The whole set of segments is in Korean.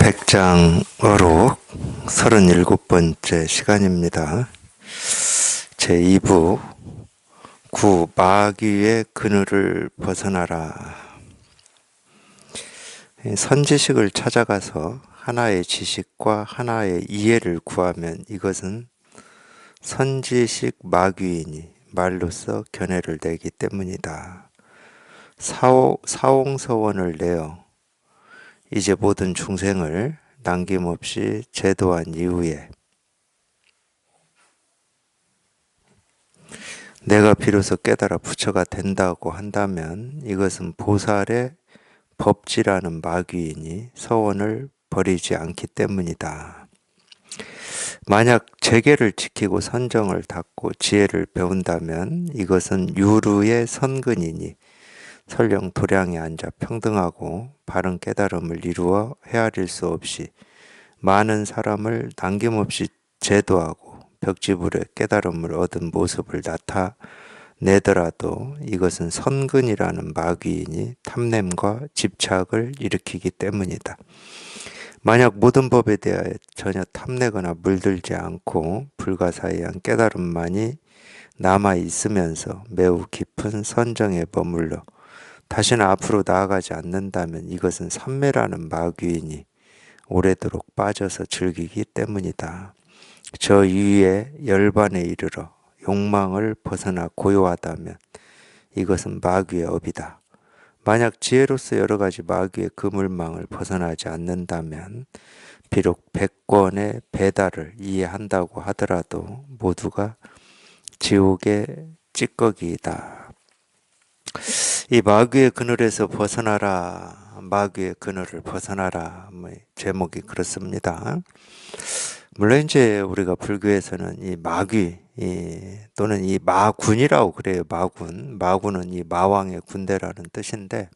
백장어록 37번째 시간입니다. 제2부 마귀의 그늘을 벗어나라. 선지식을 찾아가서 하나의 지식과 하나의 이해를 구하면 이것은 선지식 마귀이니 말로써 견해를 내기 때문이다. 사홍서원을 내어 이제 모든 중생을 남김없이 제도한 이후에 내가 비로소 깨달아 부처가 된다고 한다면 이것은 보살의 법지라는 마귀이니 서원을 버리지 않기 때문이다. 만약 재계를 지키고 선정을 닦고 지혜를 배운다면 이것은 유루의 선근이니 설령 도량에 앉아 평등하고 바른 깨달음을 이루어 헤아릴 수 없이 많은 사람을 남김없이 제도하고 벽지불에 깨달음을 얻은 모습을 나타내더라도 이것은 선근이라는 마귀이니 탐냄과 집착을 일으키기 때문이다. 만약 모든 법에 대하여 전혀 탐내거나 물들지 않고 불가사의한 깨달음만이 남아있으면서 매우 깊은 선정에 머물러 다시는 앞으로 나아가지 않는다면 이것은 삼매라는 마귀이니 오래도록 빠져서 즐기기 때문이다. 저 위에 열반에 이르러 욕망을 벗어나 고요하다면 이것은 마귀의 업이다. 만약 지혜로서 여러 가지 마귀의 그물망을 벗어나지 않는다면 비록 100권의 배달을 이해한다고 하더라도 모두가 지옥의 찌꺼기이다. 이 마귀의 그늘에서 벗어나라, 마귀의 그늘을 벗어나라, 제목이 그렇습니다. 물론 이제 우리가 불교에서는 이 마귀 또는 이 마군이라고 그래요. 마군은 이 마왕의 군대라는 뜻인데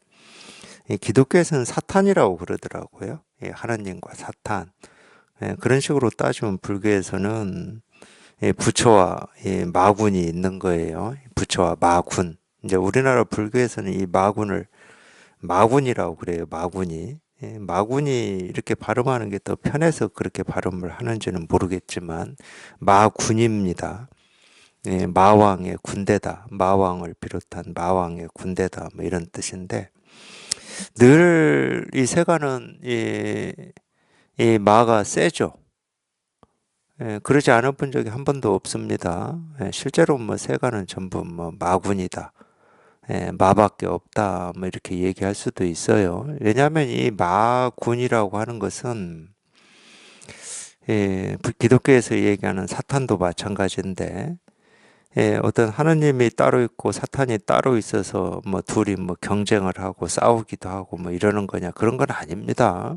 이 기독교에서는 사탄이라고 그러더라고요. 하나님과 사탄. 그런 식으로 따지면 불교에서는 부처와 마군이 있는 거예요. 부처와 마군. 이제 우리나라 불교에서는 이 마군을 마군이라고 그래요. 마군이 이렇게 발음하는 게 더 편해서 그렇게 발음을 하는지는 모르겠지만 마군입니다. 마왕의 군대다. 마왕을 비롯한 마왕의 군대다. 뭐 이런 뜻인데 늘 이 세간은 이 마가 세죠. 그러지 않아 본 적이 한 번도 없습니다. 실제로 뭐 세간은 전부 뭐 마군이다. 마밖에 없다. 뭐 이렇게 얘기할 수도 있어요. 왜냐하면 이 마군이라고 하는 것은 기독교에서 얘기하는 사탄도 마찬가지인데 어떤 하느님이 따로 있고 사탄이 따로 있어서 뭐 둘이 뭐 경쟁을 하고 싸우기도 하고 뭐 이러는 거냐 그런 건 아닙니다.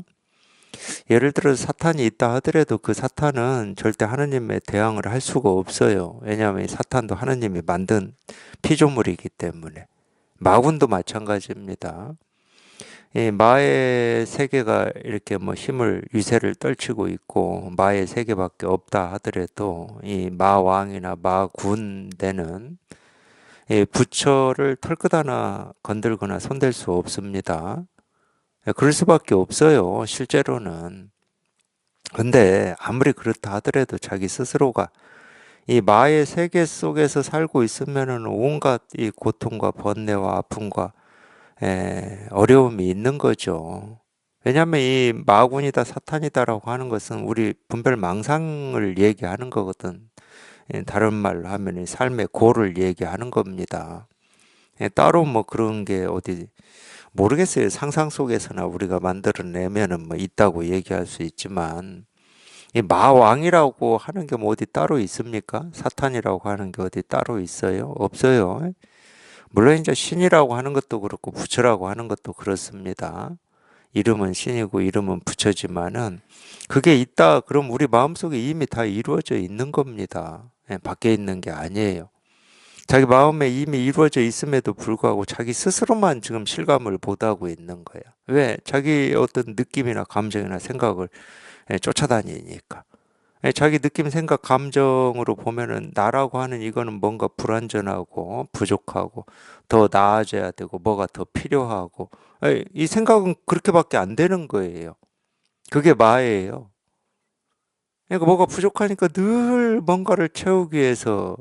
예를 들어서 사탄이 있다 하더라도 그 사탄은 절대 하느님에 대항을 할 수가 없어요. 왜냐하면 사탄도 하느님이 만든 피조물이기 때문에. 마군도 마찬가지입니다. 이 마의 세계가 이렇게 뭐 힘을 위세를 떨치고 있고 마의 세계밖에 없다 하더라도 이 마왕이나 마군대는 이 부처를 털끝 하나 건들거나 손댈 수 없습니다. 그럴 수밖에 없어요. 실제로는. 근데 아무리 그렇다 하더라도 자기 스스로가 이 마의 세계 속에서 살고 있으면은 온갖 이 고통과 번뇌와 아픔과 어려움이 있는 거죠. 왜냐하면 이 마군이다 사탄이다라고 하는 것은 우리 분별망상을 얘기하는 거거든. 다른 말로 하면 이 삶의 고를 얘기하는 겁니다. 따로 뭐 그런 게 어디 모르겠어요. 상상 속에서나 우리가 만들어내면은 뭐 있다고 얘기할 수 있지만 이 마왕이라고 하는 게 뭐 어디 따로 있습니까? 사탄이라고 하는 게 어디 따로 있어요? 없어요. 물론 이제 신이라고 하는 것도 그렇고 부처라고 하는 것도 그렇습니다. 이름은 신이고 이름은 부처지만은 그게 있다 그럼 우리 마음속에 이미 다 이루어져 있는 겁니다. 밖에 있는 게 아니에요. 자기 마음에 이미 이루어져 있음에도 불구하고 자기 스스로만 지금 실감을 못하고 있는 거예요. 왜? 자기 어떤 느낌이나 감정이나 생각을 쫓아다니니까. 자기 느낌, 생각, 감정으로 보면은 나라고 하는 이거는 뭔가 불완전하고 부족하고 더 나아져야 되고 뭐가 더 필요하고 이 생각은 그렇게밖에 안 되는 거예요. 그게 마예요. 그러니까 뭐가 부족하니까 늘 뭔가를 채우기 위해서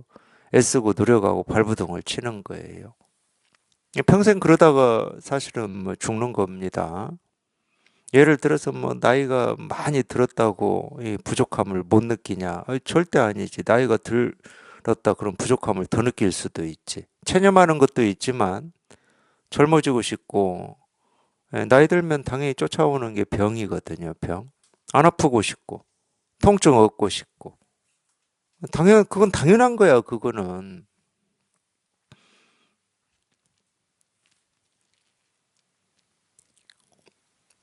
애쓰고 노력하고 발버둥을 치는 거예요. 평생 그러다가 사실은 뭐 죽는 겁니다. 예를 들어서 뭐 나이가 많이 들었다고 이 부족함을 못 느끼냐? 절대 아니지. 나이가 들었다 그럼 부족함을 더 느낄 수도 있지. 체념하는 것도 있지만 젊어지고 싶고 나이 들면 당연히 쫓아오는 게 병이거든요. 병. 안 아프고 싶고 통증 얻고 싶고 그건 당연한 거야. 그거는.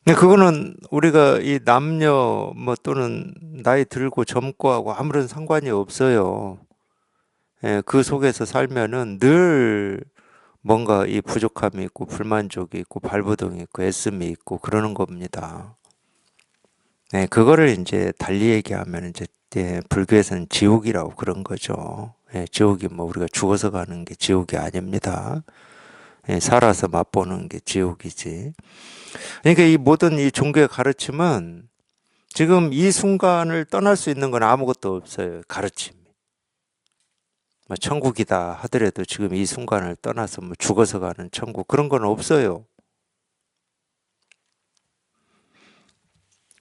근데 그거는 우리가 이 남녀 뭐 또는 나이 들고 젊고 하고 아무런 상관이 없어요. 그 속에서 살면은 늘 뭔가 이 부족함이 있고 불만족이 있고 발부동이 있고 애씀이 있고 그러는 겁니다. 그거를 이제 달리 얘기하면 이제 불교에서는 지옥이라고 그런 거죠. 지옥이 뭐 우리가 죽어서 가는 게 지옥이 아닙니다. 살아서 맛보는 게 지옥이지. 그러니까 이 모든 이 종교의 가르침은 지금 이 순간을 떠날 수 있는 건 아무것도 없어요. 가르침. 뭐 천국이다 하더라도 지금 이 순간을 떠나서 뭐 죽어서 가는 천국 그런 건 없어요.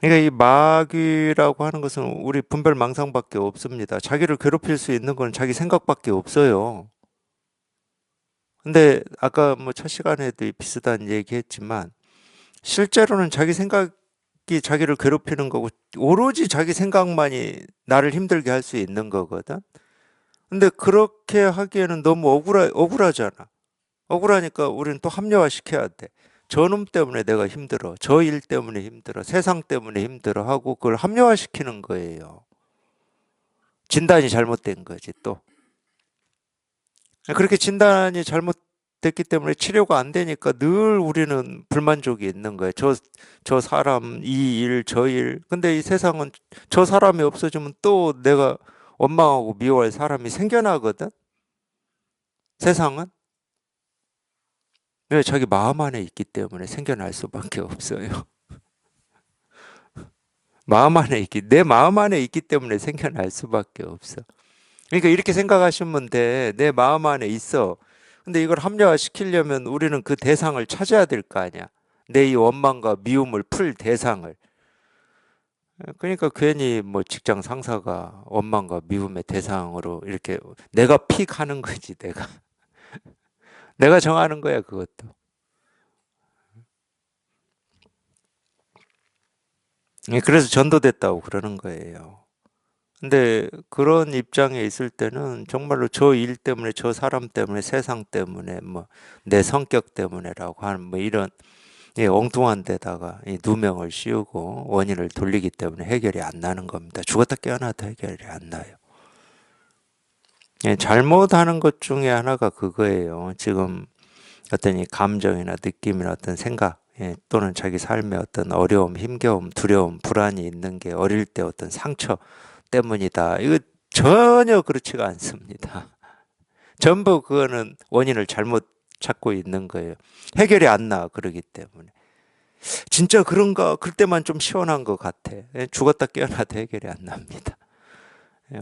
그러니까 이 마귀라고 하는 것은 우리 분별망상밖에 없습니다. 자기를 괴롭힐 수 있는 건 자기 생각밖에 없어요. 근데 아까 뭐 첫 시간에도 비슷한 얘기했지만 실제로는 자기 생각이 자기를 괴롭히는 거고 오로지 자기 생각만이 나를 힘들게 할 수 있는 거거든. 근데 그렇게 하기에는 너무 억울하잖아. 억울하니까 우리는 또 합리화시켜야 돼. 저놈 때문에 내가 힘들어. 저 일 때문에 힘들어. 세상 때문에 힘들어 하고 그걸 합리화시키는 거예요. 진단이 잘못된 거지 또. 그렇게 진단이 잘못됐기 때문에 치료가 안 되니까 늘 우리는 불만족이 있는 거예요. 저 사람, 이 일, 저 일. 근데 이 세상은 저 사람이 없어지면 또 내가 원망하고 미워할 사람이 생겨나거든? 세상은. 왜 자기 마음 안에 있기 때문에 생겨날 수밖에 없어요. 내 마음 안에 있기 때문에 생겨날 수밖에 없어. 그러니까 이렇게 생각하시면 돼. 내 마음 안에 있어. 근데 이걸 합리화 시키려면 우리는 그 대상을 찾아야 될 거 아니야. 내 이 원망과 미움을 풀 대상을. 그러니까 괜히 뭐 직장 상사가 원망과 미움의 대상으로 이렇게 내가 픽하는 거지, 내가. 내가 정하는 거야, 그것도. 그래서 전도됐다고 그러는 거예요. 근데 그런 입장에 있을 때는 정말로 저 일 때문에, 저 사람 때문에, 세상 때문에, 뭐, 내 성격 때문에라고 하는 뭐 이런 엉뚱한 데다가 이 누명을 씌우고 원인을 돌리기 때문에 해결이 안 나는 겁니다. 죽었다 깨어나도 해결이 안 나요. 잘못하는 것 중에 하나가 그거예요. 지금 어떤 이 감정이나 느낌이나 어떤 생각, 또는 자기 삶에 어떤 어려움, 힘겨움, 두려움, 불안이 있는 게 어릴 때 어떤 상처 때문이다. 이거 전혀 그렇지가 않습니다. 전부 그거는 원인을 잘못 찾고 있는 거예요. 해결이 안 나, 그러기 때문에. 진짜 그런가? 그때만 좀 시원한 것 같아. 죽었다 깨어나도 해결이 안 납니다.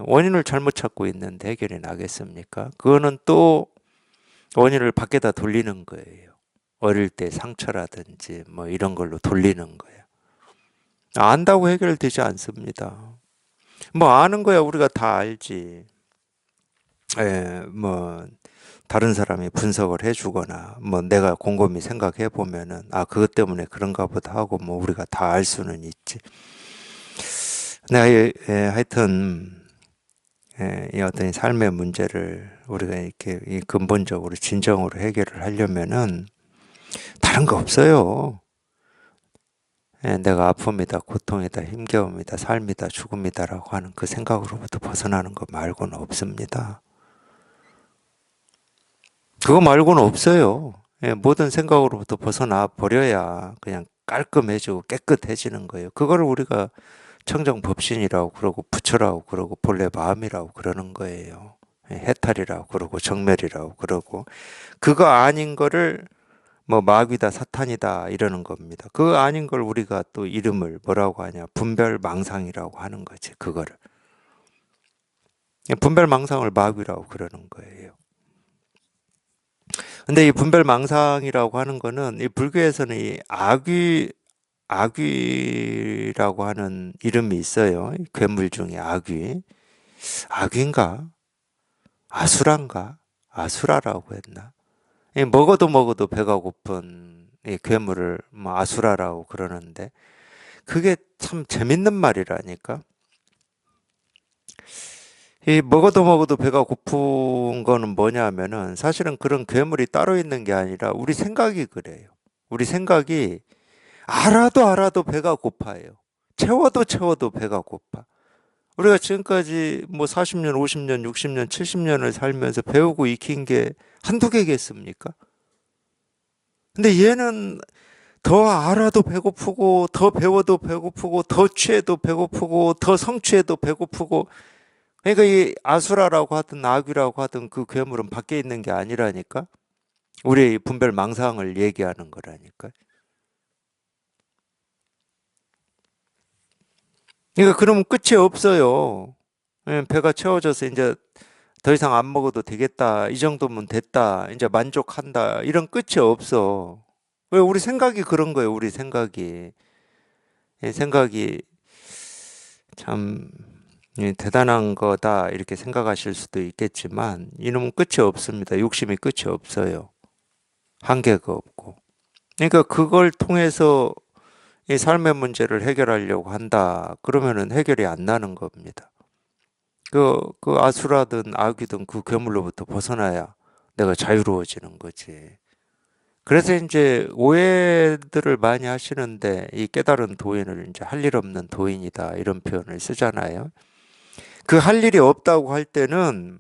원인을 잘못 찾고 있는데 해결이 나겠습니까? 그거는 또 원인을 밖에다 돌리는 거예요. 어릴 때 상처라든지 뭐 이런 걸로 돌리는 거예요. 안다고 해결되지 않습니다. 뭐 아는 거야 우리가 다 알지. 뭐 다른 사람이 분석을 해주거나 뭐 내가 곰곰이 생각해 보면은 그것 때문에 그런가 보다 하고 뭐 우리가 다 알 수는 있지. 하여튼 이 어떤 삶의 문제를 우리가 이렇게 이 근본적으로 진정으로 해결을 하려면은 다른 거 없어요. 내가 아픔이다, 고통이다, 힘겨움이다, 삶이다, 죽음이다라고 하는 그 생각으로부터 벗어나는 것 말고는 없습니다. 그거 말고는 없어요. 모든 생각으로부터 벗어나 버려야 그냥 깔끔해지고 깨끗해지는 거예요. 그거를 우리가 청정법신이라고 그러고 부처라고 그러고 본래 마음이라고 그러는 거예요. 해탈이라고 그러고 정멸이라고 그러고 그거 아닌 거를 뭐 마귀다 사탄이다 이러는 겁니다. 그거 아닌 걸 우리가 또 이름을 뭐라고 하냐? 분별망상이라고 하는 거지. 그거를. 분별망상을 마귀라고 그러는 거예요. 근데 이 분별망상이라고 하는 거는 이 불교에서는 이 악귀라고 하는 이름이 있어요. 괴물 중에 악귀. 악귀인가? 아수라인가? 아수라라고 했나? 먹어도 먹어도 배가 고픈 이 괴물을 뭐 아수라라고 그러는데 그게 참 재밌는 말이라니까. 이 먹어도 먹어도 배가 고픈 거는 뭐냐면은 사실은 그런 괴물이 따로 있는 게 아니라 우리 생각이 그래요. 우리 생각이 알아도 배가 고파요. 채워도 채워도 배가 고파. 우리가 지금까지 뭐 40년, 50년, 60년, 70년을 살면서 배우고 익힌 게 한두 개겠습니까? 근데 얘는 더 알아도 배고프고, 더 배워도 배고프고, 더 취해도 배고프고, 더 성취해도 배고프고, 그러니까 이 아수라라고 하든 악귀라고 하든 그 괴물은 밖에 있는 게 아니라니까? 우리의 분별 망상을 얘기하는 거라니까. 그러니까 그러면 끝이 없어요. 배가 채워져서 이제 더 이상 안 먹어도 되겠다. 이 정도면 됐다. 이제 만족한다. 이런 끝이 없어. 왜 우리 생각이 그런 거예요. 우리 생각이. 생각이 참 대단한 거다. 이렇게 생각하실 수도 있겠지만 이놈은 끝이 없습니다. 욕심이 끝이 없어요. 한계가 없고. 그러니까 그걸 통해서 이 삶의 문제를 해결하려고 한다. 그러면은 해결이 안 나는 겁니다. 그 아수라든 악이든 그 괴물로부터 벗어나야 내가 자유로워지는 거지. 그래서 이제 오해들을 많이 하시는데 이 깨달은 도인을 이제 할 일 없는 도인이다 이런 표현을 쓰잖아요. 그 할 일이 없다고 할 때는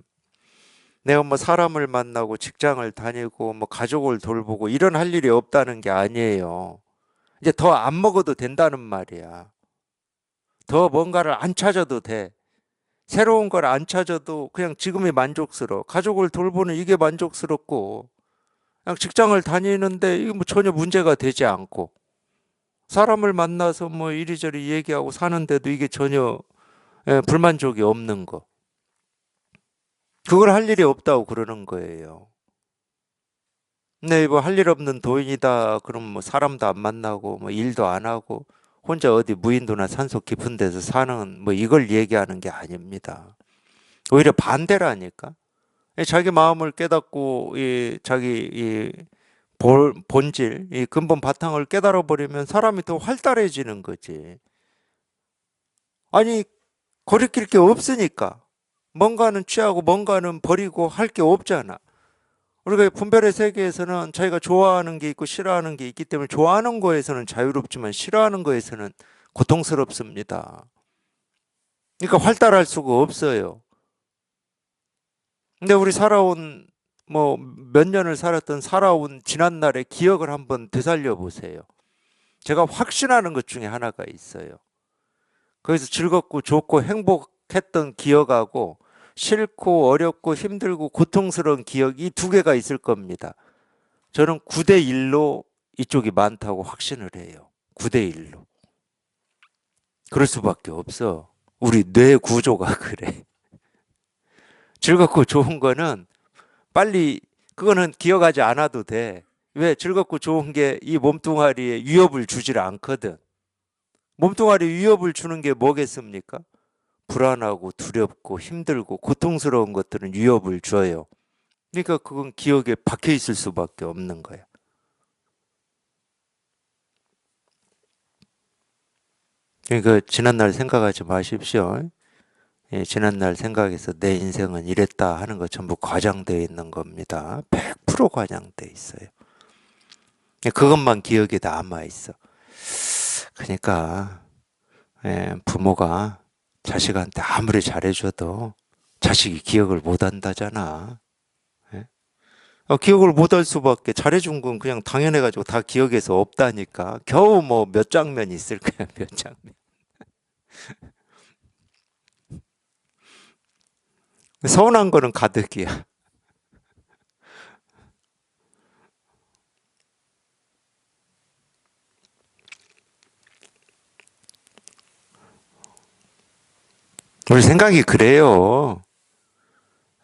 내가 뭐 사람을 만나고 직장을 다니고 뭐 가족을 돌보고 이런 할 일이 없다는 게 아니에요. 이제 더 안 먹어도 된다는 말이야. 더 뭔가를 안 찾아도 돼. 새로운 걸 안 찾아도 그냥 지금이 만족스러워. 가족을 돌보는 이게 만족스럽고, 그냥 직장을 다니는데 이게 뭐 전혀 문제가 되지 않고, 사람을 만나서 뭐 이리저리 얘기하고 사는데도 이게 전혀 불만족이 없는 거. 그걸 할 일이 없다고 그러는 거예요. 근데 뭐 할 일 없는 도인이다. 그럼 뭐 사람도 안 만나고, 뭐 일도 안 하고, 혼자 어디 무인도나 산속 깊은 데서 사는 뭐 이걸 얘기하는 게 아닙니다. 오히려 반대라니까. 자기 마음을 깨닫고 이 자기 이 본질, 이 근본 바탕을 깨달아 버리면 사람이 더 활달해지는 거지. 아니, 거리낄 게 없으니까. 뭔가는 취하고 뭔가는 버리고 할 게 없잖아. 우리가 분별의 세계에서는 자기가 좋아하는 게 있고 싫어하는 게 있기 때문에 좋아하는 거에서는 자유롭지만 싫어하는 거에서는 고통스럽습니다. 그러니까 활달할 수가 없어요. 근데 우리 살아온 뭐 몇 년을 살았던 살아온 지난날의 기억을 한번 되살려 보세요. 제가 확신하는 것 중에 하나가 있어요. 거기서 즐겁고 좋고 행복했던 기억하고 싫고 어렵고 힘들고 고통스러운 기억 이 두 개가 있을 겁니다. 저는 9대 1로 이쪽이 많다고 확신을 해요. 9대 1로. 그럴 수밖에 없어. 우리 뇌 구조가 그래. 즐겁고 좋은 거는 빨리 그거는 기억하지 않아도 돼. 왜? 즐겁고 좋은 게 이 몸뚱아리에 위협을 주질 않거든. 몸뚱아리에 위협을 주는 게 뭐겠습니까? 불안하고 두렵고 힘들고 고통스러운 것들은 위협을 줘요. 그러니까 그건 기억에 박혀 있을 수밖에 없는 거야. 그러니까 지난날 생각하지 마십시오. 예, 지난날 생각해서 내 인생은 이랬다 하는 거 전부 과장되어 있는 겁니다. 100% 과장되어 있어요. 그것만 기억에 남아 있어. 그러니까 부모가 자식한테 아무리 잘해줘도 자식이 기억을 못 한다잖아. 예? 기억을 못 할 수밖에. 잘해준 건 그냥 당연해가지고 다 기억에서 없다니까. 겨우 뭐 몇 장면 있을 거야, 몇 장면. 서운한 거는 가득이야. 우리 생각이 그래요.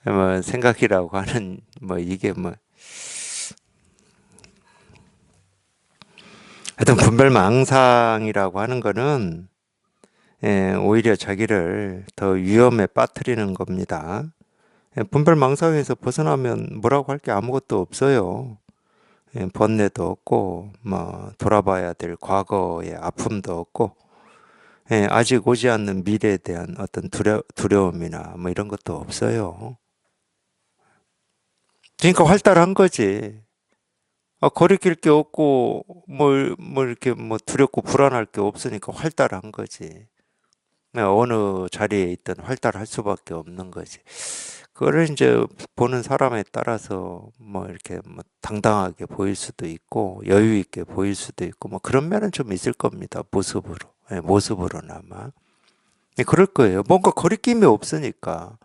뭐 생각이라고 하는 뭐 이게 뭐 하여튼 분별망상이라고 하는 거는 오히려 자기를 더 위험에 빠뜨리는 겁니다. 분별망상에서 벗어나면 뭐라고 할 게 아무것도 없어요. 번뇌도 없고 뭐 돌아봐야 될 과거의 아픔도 없고 아직 오지 않는 미래에 대한 어떤 두려움이나 뭐 이런 것도 없어요. 그러니까 활달한 거지. 거리낄 게 없고 뭘 이렇게 뭐 두렵고 불안할 게 없으니까 활달한 거지. 어느 자리에 있든 활달할 수밖에 없는 거지. 그거를 이제 보는 사람에 따라서 뭐 이렇게 뭐 당당하게 보일 수도 있고 여유 있게 보일 수도 있고 뭐 그런 면은 좀 있을 겁니다. 모습으로. 모습으로나마. 그럴 거예요. 뭔가 거리낌이 없으니까.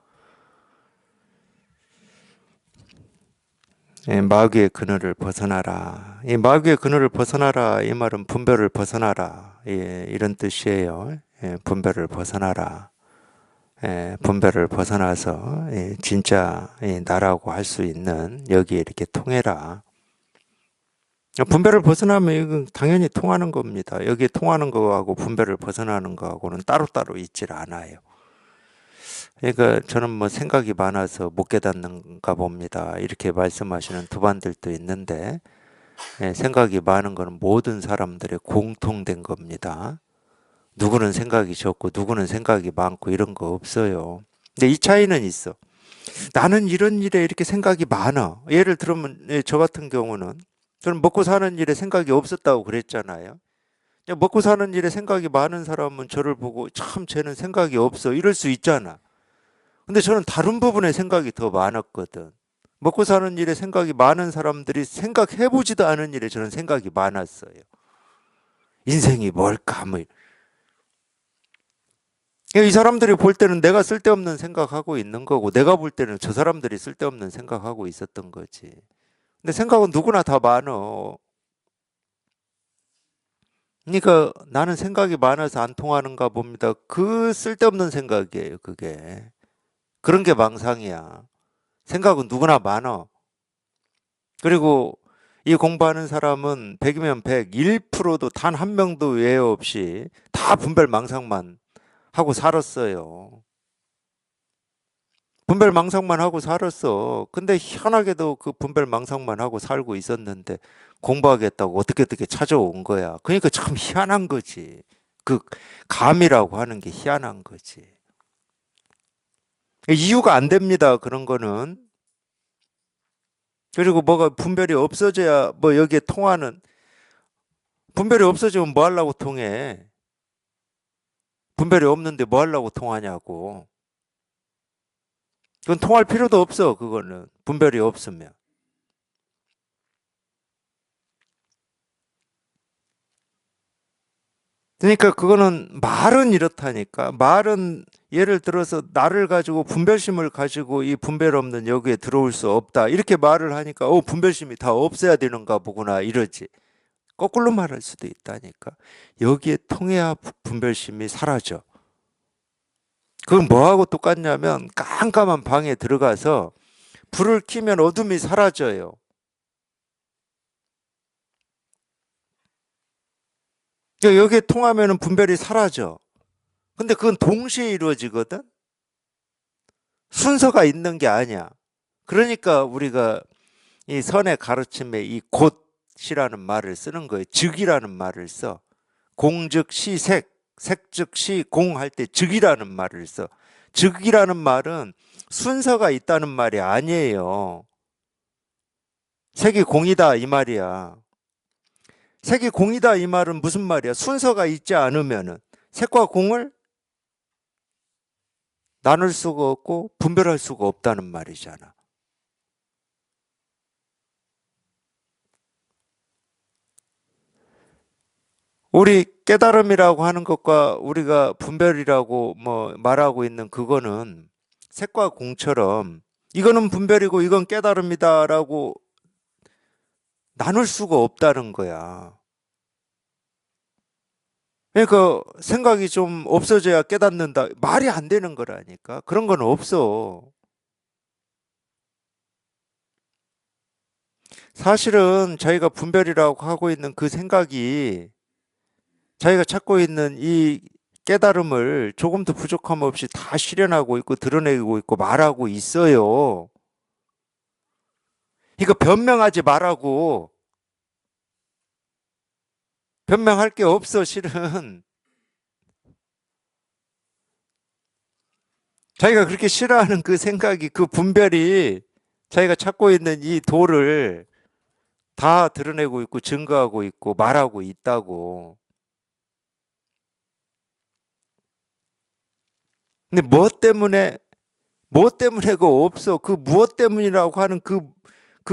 마귀의 그늘을 벗어나라. 이 마귀의 그늘을 벗어나라. 이 말은 분별을 벗어나라. 이런 뜻이에요. 분별을 벗어나라. 분별을 벗어나서 진짜 나라고 할 수 있는 여기에 이렇게 통해라. 분별을 벗어나면 이건 당연히 통하는 겁니다. 여기에 통하는 거하고 분별을 벗어나는 거하고는 따로따로 있질 않아요. 그러니까 저는 뭐 생각이 많아서 못 깨닫는가 봅니다. 이렇게 말씀하시는 두반들도 있는데 생각이 많은 것은 모든 사람들의 공통된 겁니다. 누구는 생각이 적고 누구는 생각이 많고 이런 거 없어요. 근데 이 차이는 있어. 나는 이런 일에 이렇게 생각이 많아. 예를 들면 저 같은 경우는 저는 먹고 사는 일에 생각이 없었다고 그랬잖아요. 그냥 먹고 사는 일에 생각이 많은 사람은 저를 보고 참 쟤는 생각이 없어 이럴 수 있잖아. 근데 저는 다른 부분에 생각이 더 많았거든. 먹고 사는 일에 생각이 많은 사람들이 생각해보지도 않은 일에 저는 생각이 많았어요. 인생이 뭘까? 뭐. 이 사람들이 볼 때는 내가 쓸데없는 생각하고 있는 거고, 내가 볼 때는 저 사람들이 쓸데없는 생각하고 있었던 거지. 근데 생각은 누구나 다 많어. 그러니까 나는 생각이 많아서 안 통하는가 봅니다. 그 쓸데없는 생각이에요, 그게. 그런 게 망상이야. 생각은 누구나 많아. 그리고 이 공부하는 사람은 100이면 100, 1%도 단 한 명도 외에 없이 다 분별 망상만 하고 살았어요. 분별 망상만 하고 살았어. 근데 희한하게도 그 분별 망상만 하고 살고 있었는데 공부하겠다고 어떻게 찾아온 거야. 그러니까 참 희한한 거지. 그 감이라고 하는 게 희한한 거지. 이유가 안 됩니다. 그런 거는. 그리고 뭐가 분별이 없어져야 뭐 여기에 통하는 분별이 없어지면 뭐 하려고 통해? 분별이 없는데 뭐 하려고 통하냐고. 그건 통할 필요도 없어. 그거는 분별이 없으면. 그러니까 그거는 말은 이렇다니까. 말은 예를 들어서 나를 가지고 분별심을 가지고 이 분별 없는 여기에 들어올 수 없다. 이렇게 말을 하니까 분별심이 다 없어야 되는가 보구나 이러지. 거꾸로 말할 수도 있다니까. 여기에 통해야 분별심이 사라져. 그건 뭐하고 똑같냐면 깜깜한 방에 들어가서 불을 켜면 어둠이 사라져요. 그러니까 여기에 통하면 분별이 사라져. 근데 그건 동시에 이루어지거든? 순서가 있는 게 아니야. 그러니까 우리가 이 선의 가르침에 이 곧이라는 말을 쓰는 거예요. 즉이라는 말을 써. 공즉 시색, 색즉 시공 할 때 즉이라는 말을 써. 즉이라는 말은 순서가 있다는 말이 아니에요. 색이 공이다 이 말이야. 색이 공이다 이 말은 무슨 말이야? 순서가 있지 않으면은 색과 공을 나눌 수가 없고 분별할 수가 없다는 말이잖아. 우리 깨달음이라고 하는 것과 우리가 분별이라고 뭐 말하고 있는 그거는 색과 공처럼 이거는 분별이고 이건 깨달음이다라고 나눌 수가 없다는 거야. 그러니까 생각이 좀 없어져야 깨닫는다. 말이 안 되는 거라니까. 그런 건 없어. 사실은 자기가 분별이라고 하고 있는 그 생각이 자기가 찾고 있는 이 깨달음을 조금도 부족함 없이 다 실현하고 있고 드러내고 있고 말하고 있어요. 이거 변명하지 말라고. 변명할 게 없어, 실은. 자기가 그렇게 싫어하는 그 생각이, 그 분별이 자기가 찾고 있는 이 도를 다 드러내고 있고 증거하고 있고 말하고 있다고. 근데 무엇 때문에가 없어. 그 무엇 때문이라고 하는 그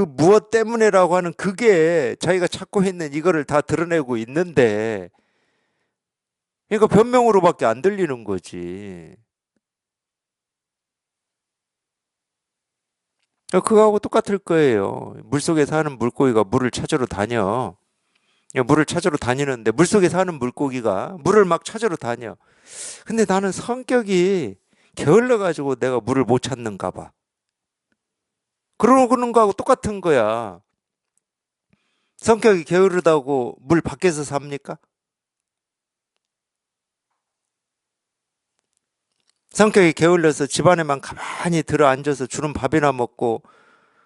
무엇 때문에라고 하는 그게 자기가 찾고 있는 이거를 다 드러내고 있는데, 그러니까 변명으로밖에 안 들리는 거지. 그거하고 똑같을 거예요. 물속에 사는 물고기가 물을 찾으러 다녀. 물을 찾으러 다니는데 물속에 사는 물고기가 물을 막 찾으러 다녀. 근데 나는 성격이 게을러 가지고 내가 물을 못 찾는가 봐. 그러는 거하고 똑같은 거야. 성격이 게으르다고 물 밖에서 삽니까? 성격이 게을러서 집안에만 가만히 들어 앉아서 주는 밥이나 먹고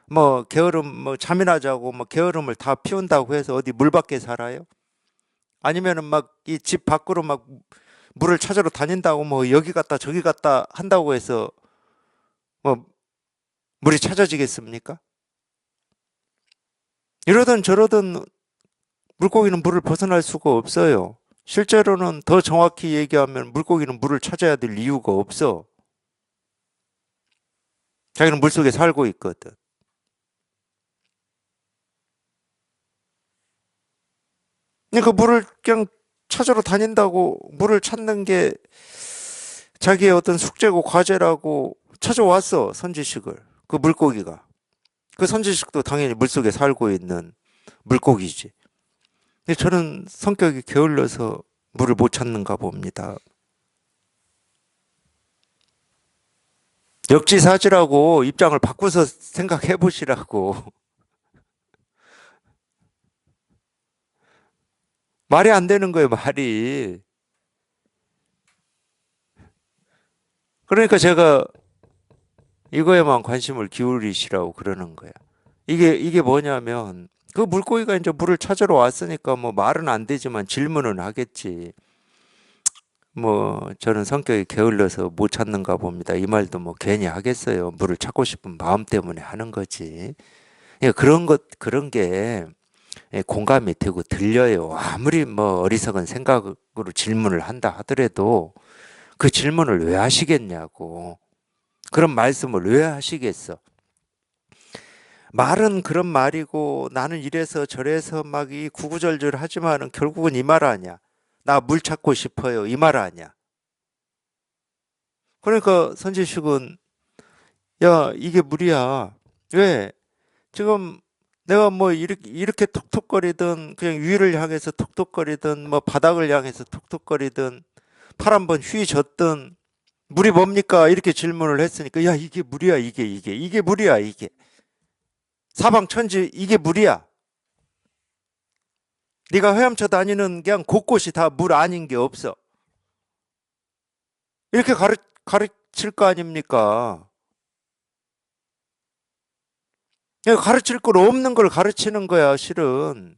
뭐 게으름 뭐 잠이나 자고 뭐 게으름을 다 피운다고 해서 어디 물 밖에 살아요? 아니면은 막 이 집 밖으로 막 물을 찾으러 다닌다고 뭐 여기 갔다 저기 갔다 한다고 해서 뭐 물이 찾아지겠습니까? 이러든 저러든 물고기는 물을 벗어날 수가 없어요. 실제로는 더 정확히 얘기하면 물고기는 물을 찾아야 될 이유가 없어. 자기는 물속에 살고 있거든. 그러니까 물을 그냥 찾으러 다닌다고 물을 찾는 게 자기의 어떤 숙제고 과제라고 찾아왔어, 선지식을. 그 물고기가. 그 선지식도 당연히 물속에 살고 있는 물고기지. 근데 저는 성격이 게을러서 물을 못 찾는가 봅니다. 역지사지라고 입장을 바꿔서 생각해 보시라고. 말이 안 되는 거예요, 말이. 그러니까 제가 이거에만 관심을 기울이시라고 그러는 거야. 이게 뭐냐면, 그 물고기가 이제 물을 찾으러 왔으니까 뭐 말은 안 되지만 질문은 하겠지. 뭐 저는 성격이 게을러서 못 찾는가 봅니다. 이 말도 뭐 괜히 하겠어요. 물을 찾고 싶은 마음 때문에 하는 거지. 예, 그런 게 공감이 되고 들려요. 아무리 뭐 어리석은 생각으로 질문을 한다 하더라도 그 질문을 왜 하시겠냐고. 그런 말씀을 왜 하시겠어? 말은 그런 말이고 나는 이래서 저래서 막 이 구구절절 하지만은 결국은 이 말 아니야. 나 물 찾고 싶어요. 이 말 아니야. 그러니까 선지식은 야, 이게 물이야. 왜? 지금 내가 뭐 이렇게 톡톡거리든 그냥 위를 향해서 톡톡거리든 뭐 바닥을 향해서 톡톡거리든 팔 한번 휘젓든 물이 뭡니까? 이렇게 질문을 했으니까 야, 이게 물이야. 이게 물이야. 이게 사방천지 이게 물이야. 네가 헤엄쳐 다니는 그냥 곳곳이 다 물 아닌 게 없어. 이렇게 가르칠 거 아닙니까? 그냥 가르칠 걸 없는 걸 가르치는 거야, 실은.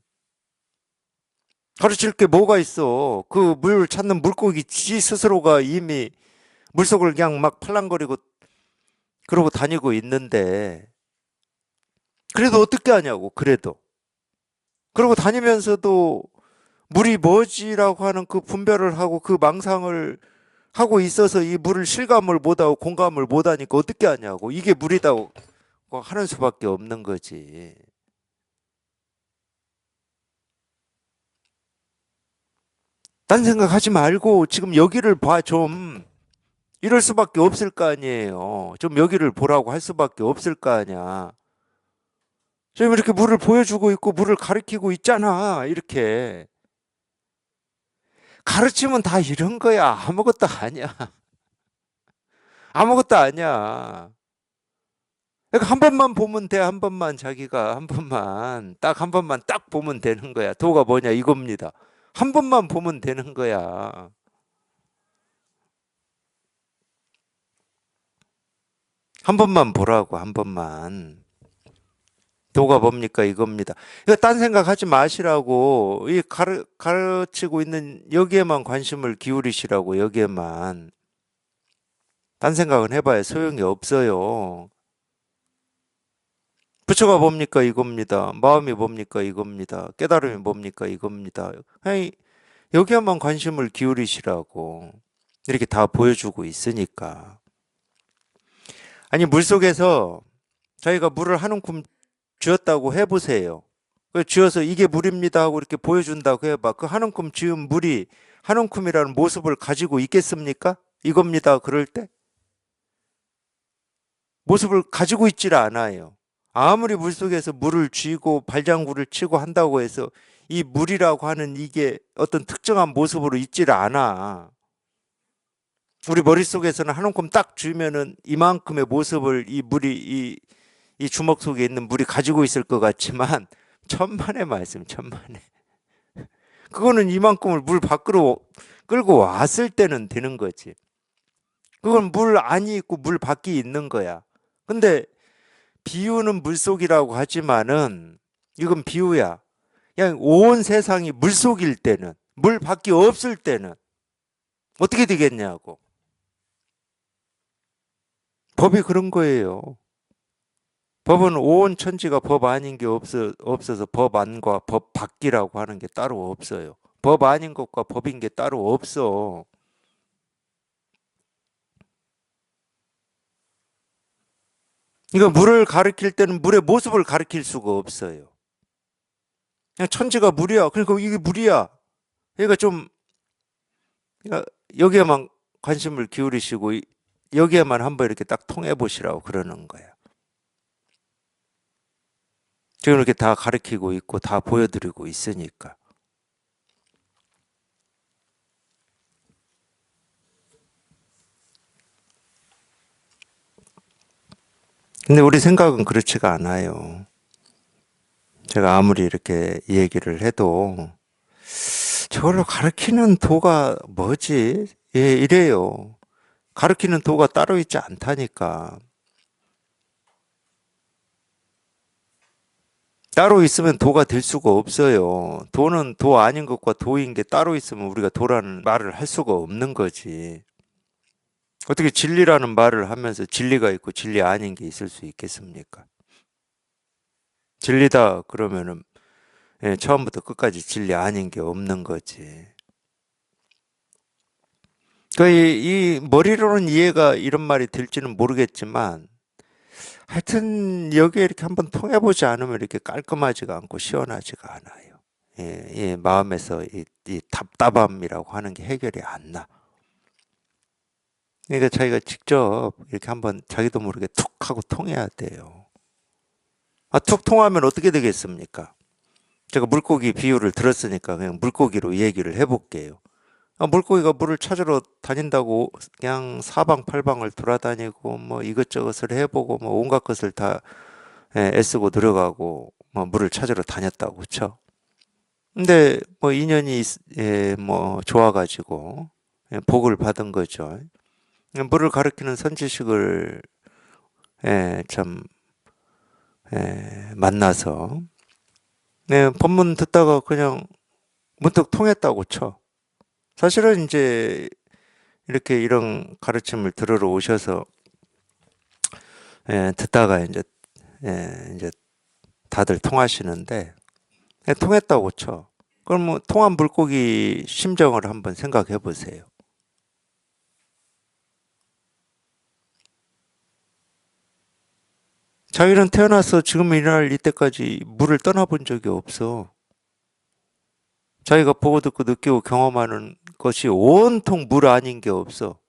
가르칠 게 뭐가 있어? 그 물 찾는 물고기 지 스스로가 이미 물속을 그냥 막 팔랑거리고 그러고 다니고 있는데 그래도 어떻게 하냐고 그래도 그러고 다니면서도 물이 뭐지라고 하는 그 분별을 하고 그 망상을 하고 있어서 이 물을 실감을 못하고 공감을 못하니까 어떻게 하냐고 이게 물이다고 하는 수밖에 없는 거지. 딴 생각하지 말고 지금 여기를 봐 좀. 이럴 수밖에 없을 거 아니에요. 좀 여기를 보라고 할 수밖에 없을 거 아니야. 지금 이렇게 물을 보여주고 있고 물을 가리키고 있잖아. 이렇게. 가르치면 다 이런 거야. 아무것도 아니야. 아무것도 아니야. 그러니까 한 번만 보면 돼. 한 번만 자기가 한 번만 딱 한 번만 딱 보면 되는 거야. 도가 뭐냐 이겁니다. 한 번만 보면 되는 거야. 한 번만 보라고 한 번만. 도가 뭡니까 이겁니다. 이거 딴 생각하지 마시라고. 이 가르치고 있는 여기에만 관심을 기울이시라고 여기에만. 딴 생각은 해봐야 소용이 없어요. 부처가 뭡니까 이겁니다. 마음이 뭡니까 이겁니다. 깨달음이 뭡니까 이겁니다. 아니, 여기에만 관심을 기울이시라고. 이렇게 다 보여주고 있으니까. 아니, 물속에서 자기가 물을 한 움큼 쥐었다고 해보세요. 쥐어서 이게 물입니다 하고 이렇게 보여준다고 해봐. 그 한 움큼 쥐은 물이 한 움큼이라는 모습을 가지고 있겠습니까? 이겁니다. 그럴 때? 모습을 가지고 있질 않아요. 아무리 물속에서 물을 쥐고 발장구를 치고 한다고 해서 이 물이라고 하는 이게 어떤 특정한 모습으로 있질 않아. 우리 머릿속에서는 한 움큼 딱 쥐면은 이만큼의 모습을 이 물이 이 주먹 속에 있는 물이 가지고 있을 것 같지만 천만의 말씀, 천만의. 그거는 이만큼을 물 밖으로 끌고 왔을 때는 되는 거지. 그건 물 안이 있고 물 밖이 있는 거야. 근데 비유는 물속이라고 하지만은 이건 비유야. 그냥 온 세상이 물속일 때는, 물 밖이 없을 때는 어떻게 되겠냐고. 법이 그런 거예요. 법은 온 천지가 법 아닌 게 없어서 법 안과 법 밖이라고 하는 게 따로 없어요. 법 아닌 것과 법인 게 따로 없어. 이거 물을 가리킬 때는 물의 모습을 가리킬 수가 없어요. 그냥 천지가 물이야. 그러니까 이게 물이야. 그러니까 좀 그러니까 여기에만 관심을 기울이시고 여기에만 한번 이렇게 딱 통해 보시라고 그러는 거야. 지금 이렇게 다 가르치고 있고 다 보여드리고 있으니까. 근데 우리 생각은 그렇지가 않아요. 제가 아무리 이렇게 얘기를 해도 저걸로 가르치는 도가 뭐지? 예, 이래요. 가르치는 도가 따로 있지 않다니까. 따로 있으면 도가 될 수가 없어요. 도는 도 아닌 것과 도인 게 따로 있으면 우리가 도라는 말을 할 수가 없는 거지. 어떻게 진리라는 말을 하면서 진리가 있고 진리 아닌 게 있을 수 있겠습니까? 진리다 그러면은 예, 처음부터 끝까지 진리 아닌 게 없는 거지. 이 머리로는 이해가 이런 말이 될지는 모르겠지만 하여튼 여기에 이렇게 한번 통해보지 않으면 이렇게 깔끔하지가 않고 시원하지가 않아요. 예, 예, 마음에서 이 답답함이라고 하는 게 해결이 안 나. 그러니까 자기가 직접 이렇게 한번 자기도 모르게 툭 하고 통해야 돼요. 아, 툭 통하면 어떻게 되겠습니까? 제가 물고기 비유를 들었으니까 그냥 물고기로 얘기를 해볼게요. 아, 물고기가 물을 찾으러 다닌다고 그냥 사방팔방을 돌아다니고 뭐 이것저것을 해보고 뭐 온갖 것을 다 애쓰고 들어가고 뭐 물을 찾으러 다녔다고 그쵸? 근데 뭐 인연이 뭐 좋아가지고 복을 받은 거죠. 물을 가리키는 선지식을 참 만나서 법문 듣다가 그냥 문득 통했다고 쳐. 사실은 이제 이렇게 이런 가르침을 들으러 오셔서 듣다가 이제 다들 통하시는데 통했다고 쳐. 그럼 뭐 통한 물고기 심정을 한번 생각해 보세요. 자기는 태어나서 지금 일어날 이때까지 물을 떠나본 적이 없어. 자기가 보고 듣고 느끼고 경험하는 것이 온통 물 아닌 게 없어.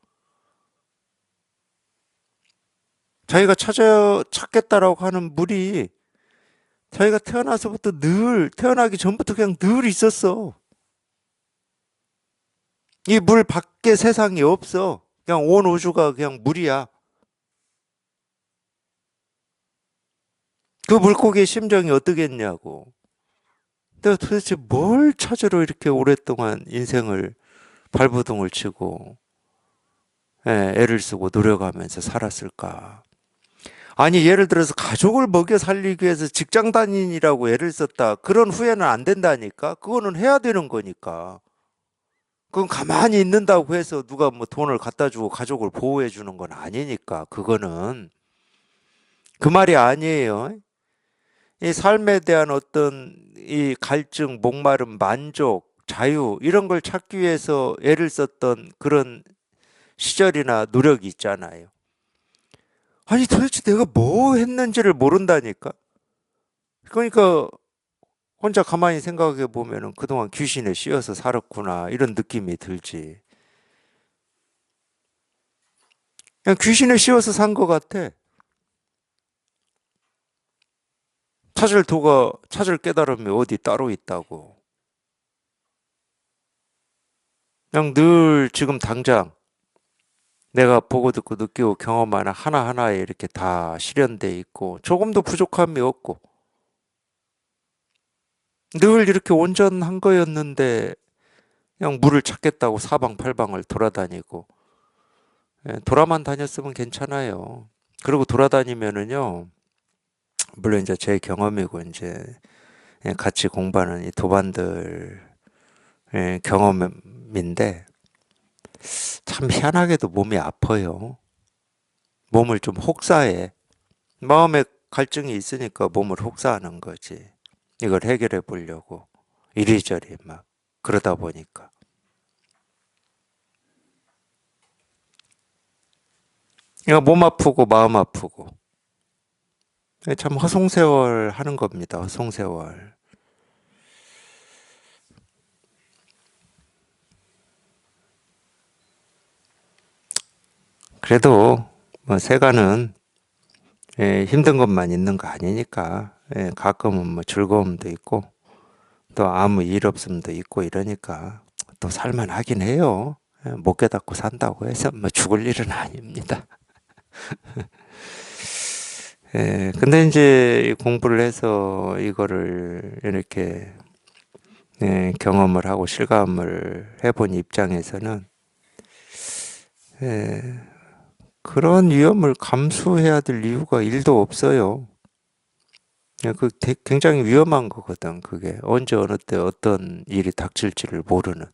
자기가 찾겠다라고 하는 물이 자기가 태어나서부터 태어나기 전부터 그냥 늘 있었어. 이 물 밖에 세상이 없어. 그냥 온 우주가 그냥 물이야. 그 물고기의 심정이 어떻겠냐고. 내가 도대체 뭘 찾으러 이렇게 오랫동안 인생을 발버둥을 치고 애를 쓰고 노력하면서 살았을까? 아니, 예를 들어서 가족을 먹여 살리기 위해서 직장 다닌이라고 애를 썼다. 그런 후회는 안 된다니까? 그거는 해야 되는 거니까. 그건 가만히 있는다고 해서 누가 뭐 돈을 갖다 주고 가족을 보호해 주는 건 아니니까. 그거는 그 말이 아니에요. 이 삶에 대한 어떤 이 갈증, 목마름, 만족, 자유 이런 걸 찾기 위해서 애를 썼던 그런 시절이나 노력이 있잖아요. 아니 도대체 내가 뭐 했는지를 모른다니까. 그러니까 혼자 가만히 생각해 보면은 그동안 귀신에 씌여서 살았구나 이런 느낌이 들지. 그냥 귀신에 씌워서 산 것 같아. 찾을 깨달음이 어디 따로 있다고. 그냥 늘 지금 당장 내가 보고 듣고 느끼고 경험하는 하나하나에 이렇게 다 실현돼 있고 조금도 부족함이 없고 늘 이렇게 온전한 거였는데 그냥 물을 찾겠다고 사방팔방을 돌아다니고 돌아만 다녔으면 괜찮아요. 그리고 돌아다니면은요, 물론 이제 제 경험이고 이제 같이 공부하는 이 도반들 경험인데 참 희한하게도 몸이 아파요. 몸을 좀 혹사해. 마음에 갈증이 있으니까 몸을 혹사하는 거지. 이걸 해결해 보려고 이리저리 막 그러다 보니까 이거 몸 아프고 마음 아프고 참 허송세월 하는 겁니다. 허송세월. 그래도 뭐 세간은 힘든 것만 있는 거 아니니까 가끔은 뭐 즐거움도 있고 또 아무 일 없음도 있고 이러니까 또 살만하긴 해요. 못 깨닫고 산다고 해서 뭐 죽을 일은 아닙니다. 근데 이제 공부를 해서 이거를 이렇게 경험을 하고 실감을 해본 입장에서는 예, 그런 위험을 감수해야 될 이유가 일도 없어요. 굉장히 위험한 거거든. 그게 언제 어느 때 어떤 일이 닥칠지를 모르는.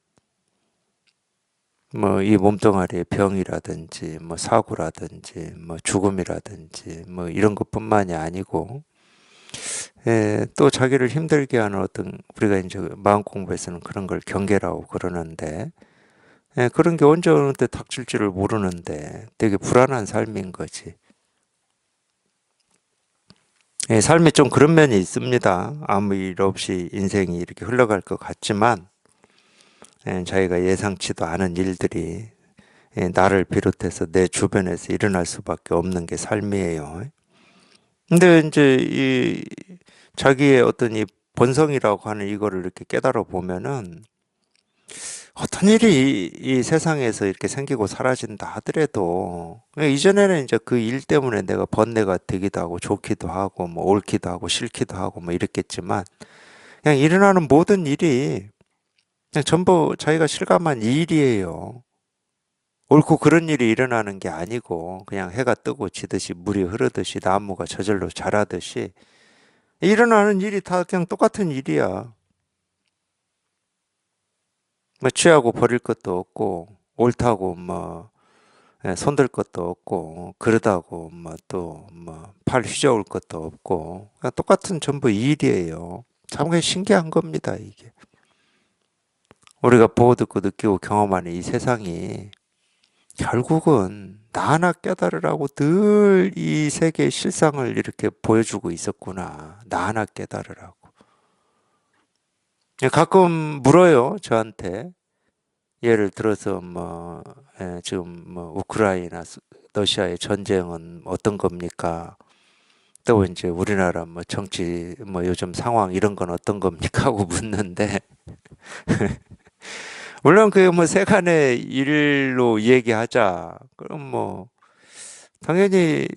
뭐 이 몸뚱아리의 병이라든지 뭐 사고라든지 뭐 죽음이라든지 뭐 이런 것뿐만이 아니고 또 자기를 힘들게 하는 어떤 우리가 이제 마음 공부에서는 그런 걸 경계라고 그러는데 그런 게 언제 어느 때 닥칠지를 모르는데 되게 불안한 삶인 거지. 삶이 좀 그런 면이 있습니다. 아무 일 없이 인생이 이렇게 흘러갈 것 같지만 자기가 예상치도 않은 일들이 나를 비롯해서 내 주변에서 일어날 수밖에 없는 게 삶이에요. 근데 이제 이 자기의 어떤 이 본성이라고 하는 이거를 이렇게 깨달아 보면은 어떤 일이 이 세상에서 이렇게 생기고 사라진다 하더라도 이전에는 이제 그 일 때문에 내가 번뇌가 되기도 하고 좋기도 하고 뭐 옳기도 하고 싫기도 하고 뭐 이랬겠지만 그냥 일어나는 모든 일이 그냥 전부 자기가 실감한 일이에요. 옳고 그런 일이 일어나는 게 아니고 그냥 해가 뜨고 지듯이 물이 흐르듯이 나무가 저절로 자라듯이 일어나는 일이 다 그냥 똑같은 일이야. 뭐 취하고 버릴 것도 없고 옳다고 뭐 손들 것도 없고 그러다고 뭐 또 뭐 팔 휘저을 것도 없고 그냥 똑같은 전부 일이에요. 참 그게 신기한 겁니다, 이게. 우리가 보고 듣고 느끼고 경험하는 이 세상이 결국은 나 하나 깨달으라고 늘 이 세계의 실상을 이렇게 보여주고 있었구나. 나 하나 깨달으라고. 가끔 물어요, 저한테. 예를 들어서 뭐 지금 뭐 우크라이나 러시아의 전쟁은 어떤 겁니까? 또 이제 우리나라 뭐 정치 뭐 요즘 상황 이런 건 어떤 겁니까? 하고 묻는데 물론 그게 뭐 세간의 일로 얘기하자. 그럼 뭐 당연히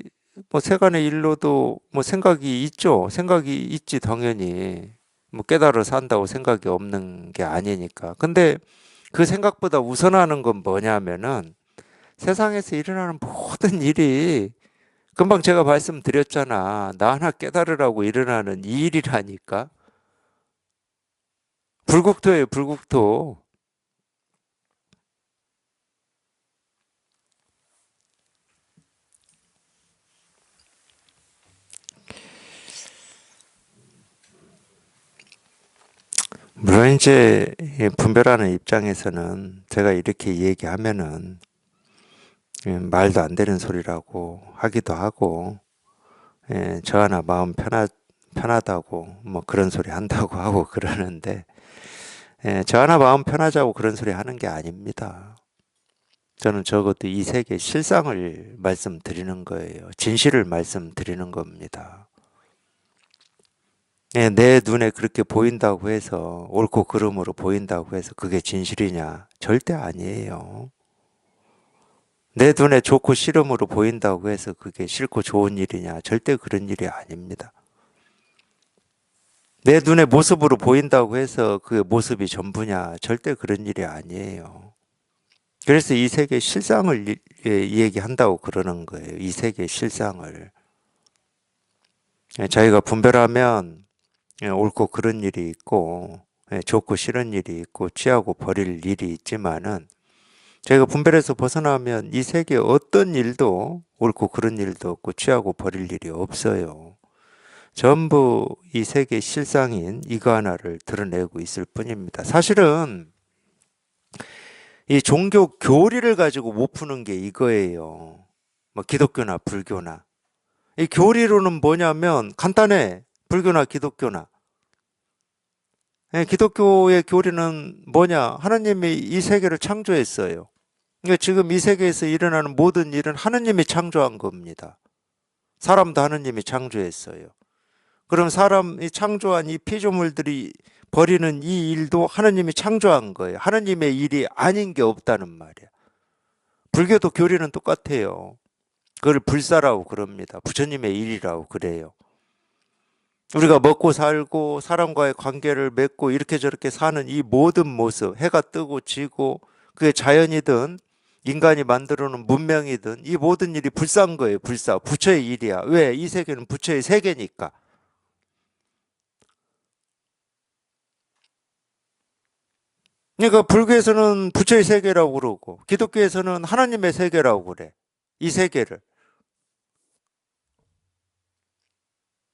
뭐 세간의 일로도 뭐 생각이 있죠. 생각이 있지 당연히. 뭐 깨달아 산다고 생각이 없는 게 아니니까. 근데 그 생각보다 우선하는 건 뭐냐면은 세상에서 일어나는 모든 일이 금방 제가 말씀드렸잖아. 나 하나 깨달으라고 일어나는 이 일이라니까. 불국토예요, 불국토. 물론 이제 분별하는 입장에서는 제가 이렇게 얘기하면은 말도 안 되는 소리라고 하기도 하고, 저 하나 마음 편하다고 뭐 그런 소리 한다고 하고 그러는데, 저 하나 마음 편하자고 그런 소리 하는 게 아닙니다. 저는 적어도 이 세계 실상을 말씀드리는 거예요. 진실을 말씀드리는 겁니다. 내 눈에 그렇게 보인다고 해서 옳고 그름으로 보인다고 해서 그게 진실이냐? 절대 아니에요. 내 눈에 좋고 싫음으로 보인다고 해서 그게 싫고 좋은 일이냐? 절대 그런 일이 아닙니다. 내 눈에 모습으로 보인다고 해서 그 모습이 전부냐? 절대 그런 일이 아니에요. 그래서 이 세계 실상을 얘기한다고 그러는 거예요. 이 세계 실상을. 자기가 분별하면 옳고 그른 일이 있고 좋고 싫은 일이 있고 취하고 버릴 일이 있지만은 저희가 분별해서 벗어나면 이 세계 어떤 일도 옳고 그른 일도 없고 취하고 버릴 일이 없어요. 전부 이 세계 실상인 이거 하나를 드러내고 있을 뿐입니다. 사실은 이 종교 교리를 가지고 못 푸는 게 이거예요. 뭐 기독교나 불교나. 이 교리로는 뭐냐면 간단해. 불교나 기독교나. 기독교의 교리는 뭐냐? 하나님이 이 세계를 창조했어요. 그러니까 지금 이 세계에서 일어나는 모든 일은 하나님이 창조한 겁니다. 사람도 하나님이 창조했어요. 그럼 사람이 창조한 이 피조물들이 벌이는 이 일도 하나님이 창조한 거예요. 하나님의 일이 아닌 게 없다는 말이야. 불교도 교리는 똑같아요. 그걸 불사라고 그럽니다. 부처님의 일이라고 그래요. 우리가 먹고 살고 사람과의 관계를 맺고 이렇게 저렇게 사는 이 모든 모습, 해가 뜨고 지고 그게 자연이든 인간이 만들어 놓은 문명이든 이 모든 일이 불사인 거예요. 불사. 부처의 일이야. 왜? 이 세계는 부처의 세계니까. 그러니까 불교에서는 부처의 세계라고 그러고 기독교에서는 하나님의 세계라고 그래. 이 세계를.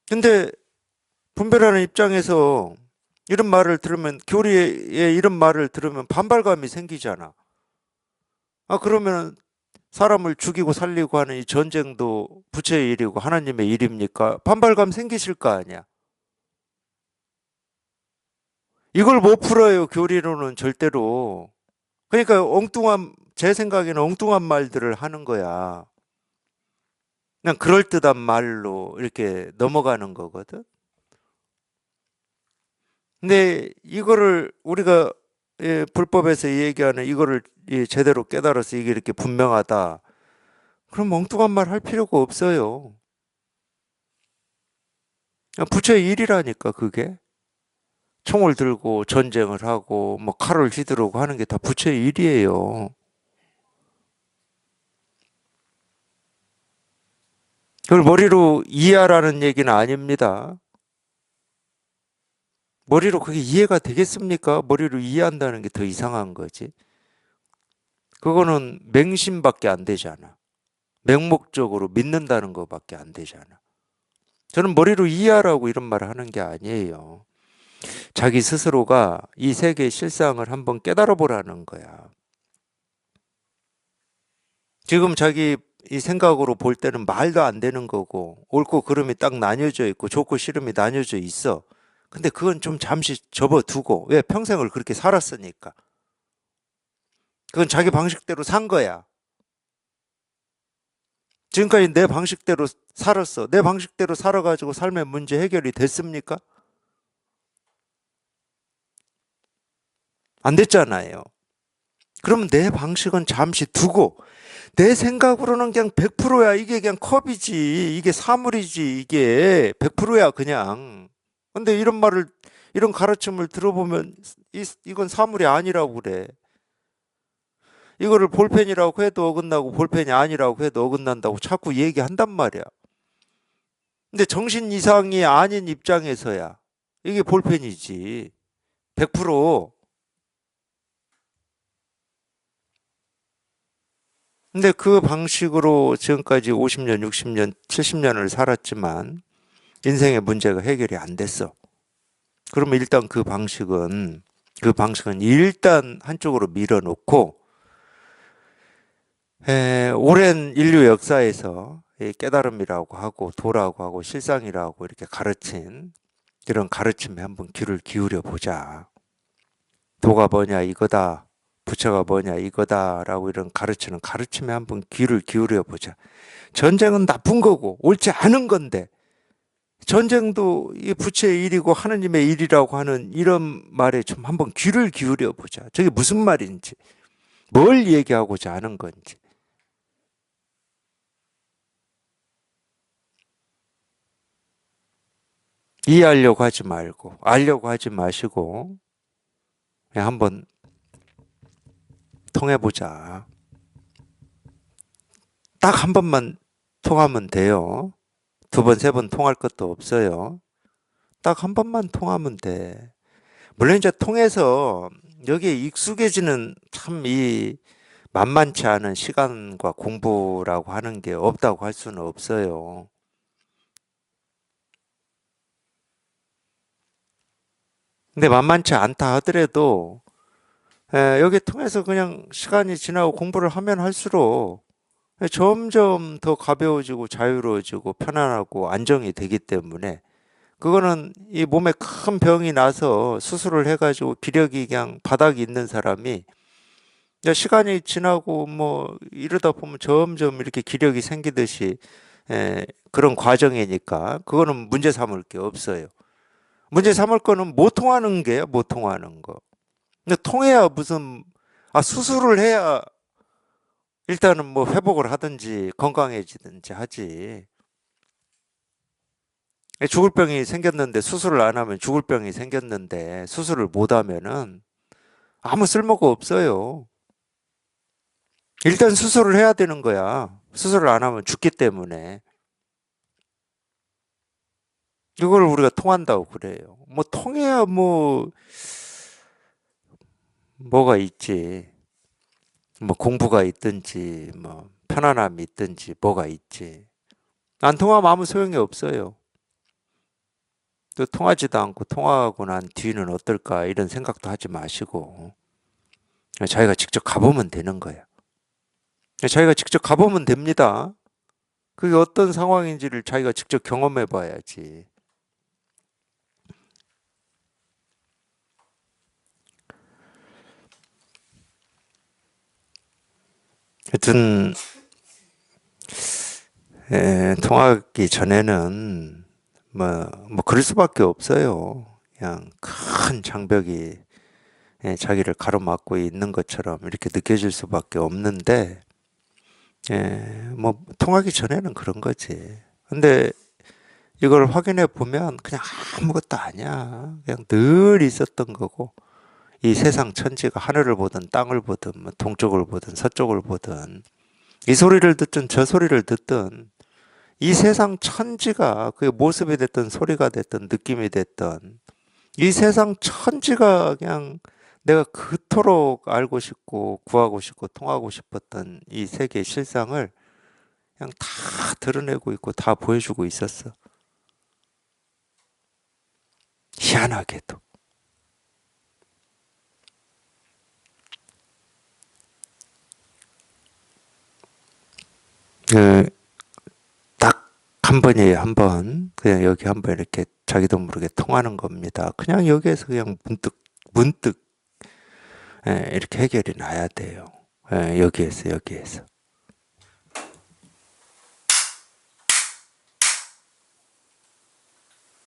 근데 분별하는 입장에서 이런 말을 들으면 교리에 이런 말을 들으면 반발감이 생기잖아. 아 그러면 사람을 죽이고 살리고 하는 이 전쟁도 부처의 일이고 하나님의 일입니까? 반발감 생기실 거 아니야. 이걸 못 풀어요, 교리로는 절대로. 그러니까 제 생각에는 엉뚱한 말들을 하는 거야. 그냥 그럴듯한 말로 이렇게 넘어가는 거거든. 근데 이거를 우리가 불법에서 얘기하는 이거를 제대로 깨달아서 이게 이렇게 분명하다. 그럼 엉뚱한 말 할 필요가 없어요. 부처의 일이라니까, 그게. 총을 들고 전쟁을 하고 뭐 칼을 휘두르고 하는 게 다 부처의 일이에요. 그걸 머리로 이해하라는 얘기는 아닙니다. 머리로 그게 이해가 되겠습니까? 머리로 이해한다는 게 더 이상한 거지. 그거는 맹신밖에 안 되잖아. 맹목적으로 믿는다는 것밖에 안 되잖아. 저는 머리로 이해하라고 이런 말을 하는 게 아니에요. 자기 스스로가 이 세계의 실상을 한번 깨달아 보라는 거야. 지금 자기 이 생각으로 볼 때는 말도 안 되는 거고 옳고 그름이 딱 나뉘어져 있고 좋고 싫음이 나뉘어져 있어. 근데 그건 좀 잠시 접어두고 왜 평생을 그렇게 살았으니까. 그건 자기 방식대로 산 거야. 지금까지 내 방식대로 살았어. 내 방식대로 살아가지고 삶의 문제 해결이 됐습니까? 안 됐잖아요. 그럼 내 방식은 잠시 두고 내 생각으로는 그냥 100%야. 이게 그냥 컵이지. 이게 사물이지. 이게 100%야 그냥. 근데 이런 가르침을 들어보면 이건 사물이 아니라고 그래. 이거를 볼펜이라고 해도 어긋나고 볼펜이 아니라고 해도 어긋난다고 자꾸 얘기한단 말이야. 근데 정신 이상이 아닌 입장에서야 이게 볼펜이지. 100%. 근데 그 방식으로 지금까지 50년, 60년, 70년을 살았지만 인생의 문제가 해결이 안 됐어. 그러면 일단 그 방식은 일단 한쪽으로 밀어놓고 오랜 인류 역사에서 이 깨달음이라고 하고 도라고 하고 실상이라고 이렇게 가르친 이런 가르침에 한번 귀를 기울여 보자. 도가 뭐냐 이거다. 부처가 뭐냐 이거다라고 이런 가르치는 가르침에 한번 귀를 기울여 보자. 전쟁은 나쁜 거고 옳지 않은 건데 전쟁도 이 부처의 일이고 하느님의 일이라고 하는 이런 말에 좀 한번 귀를 기울여 보자. 저게 무슨 말인지, 뭘 얘기하고자 하는 건지. 이해하려고 하지 말고, 알려고 하지 마시고, 그냥 한번 통해보자. 딱 한 번만 통하면 돼요. 두 번, 세 번 통할 것도 없어요. 딱 한 번만 통하면 돼. 물론 이제 통해서 여기에 익숙해지는 참 이 만만치 않은 시간과 공부라고 하는 게 없다고 할 수는 없어요. 근데 만만치 않다 하더라도 여기 통해서 그냥 시간이 지나고 공부를 하면 할수록 점점 더 가벼워지고 자유로워지고 편안하고 안정이 되기 때문에 그거는 이 몸에 큰 병이 나서 수술을 해가지고 기력이 그냥 바닥이 있는 사람이 이제 시간이 지나고 뭐 이러다 보면 점점 이렇게 기력이 생기듯이 그런 과정이니까 그거는 문제 삼을 게 없어요. 문제 삼을 거는 못 통하는 게요, 못 통하는 거. 근데 통해야 무슨 수술을 해야 일단은 뭐 회복을 하든지 건강해지든지 하지. 죽을 병이 생겼는데 수술을 안 하면 죽을 병이 생겼는데 수술을 못 하면은 아무 쓸모가 없어요. 일단 수술을 해야 되는 거야. 수술을 안 하면 죽기 때문에. 이걸 우리가 통한다고 그래요. 뭐 통해야 뭐가 있지. 뭐 공부가 있든지 뭐 편안함이 있든지 뭐가 있지. 안 통하면 아무 소용이 없어요. 또 통하지도 않고 통화하고 난 뒤는 어떨까 이런 생각도 하지 마시고 자기가 직접 가보면 되는 거야. 자기가 직접 가보면 됩니다. 그게 어떤 상황인지를 자기가 직접 경험해 봐야지. 하여튼 통하기 전에는 뭐 그럴 수밖에 없어요. 그냥 큰 장벽이 자기를 가로막고 있는 것처럼 이렇게 느껴질 수밖에 없는데 뭐 통하기 전에는 그런 거지. 근데 이걸 확인해 보면 그냥 아무것도 아니야. 그냥 늘 있었던 거고 이 세상 천지가 하늘을 보든 땅을 보든 뭐 동쪽을 보든 서쪽을 보든 이 소리를 듣든 저 소리를 듣든 이 세상 천지가 그게 모습이 됐든 소리가 됐든 느낌이 됐든 이 세상 천지가 그냥 내가 그토록 알고 싶고 구하고 싶고 통하고 싶었던 이 세계의 실상을 그냥 다 드러내고 있고 다 보여주고 있었어. 희한하게도. 딱 한 번이에요, 한 번. 그냥 여기 한 번 이렇게 자기도 모르게 통하는 겁니다. 그냥 여기에서 그냥 문득 이렇게 해결이 나야 돼요. 여기에서.